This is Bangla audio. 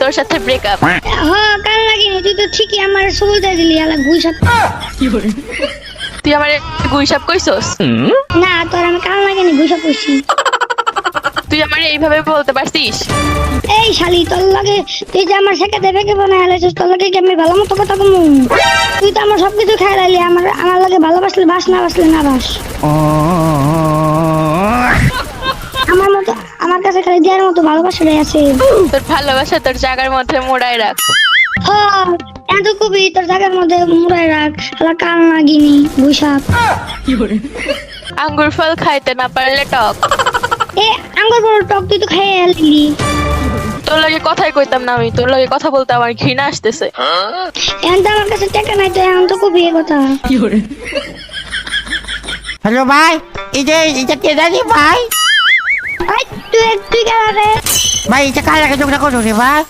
তোর সাথে ব্রেকআপ। হ্যাঁ কাল লাগিনি, তুই তো ঠিকই আমার সুবিধা দিলি আলা গুইসাপ। তুই আমারে গুইসাপ কইছস? না তোর আমি কাল লাগিনি গুইসাপ কইছি। তুই আমারে এইভাবে বলতে পারছিস? এই শালি তোর লাগে তুই যে আমার শেখাতে বেগে বানায় আলাইছিস, তোর লাগে কি আমি ভালো মতো কথা কমু? তুই তো আমার সবকিছু খাই লাইলি, আমার লাগে ভালোবাসলে বাস, না বাসলে না বাস। আমার মতো আমার কাছে খালি দেওয়ার মতো ভালোবাসাটাই আছে। তোর ভালোবাসা তোর জায়গার মধ্যে মোড়ায় রাখ। হ্যাঁ এত কবি তোর জায়গার মধ্যে মুড়াই রাখ, আলা কাল লাগিনি গুইসাপ। আঙ্গুর ফল খাইতে না পারলে টক। এ আঙ্গুর বড় টক, তুই তো খাইয়ে আলি। তোর লাগে কথাই কইতাম না আমি, তোর লাগে কথা বলতে আমার ঘৃণা আসতেছে। এখন তো আমার কাছে টাকা নাই, তো এখন তো কবি এ কথা। হ্যালো ভাই, এটা কে জানি ভাই? তুই তুই কেন রে? ভাই এটা কার লাগে যোগটা করো রে ভাই?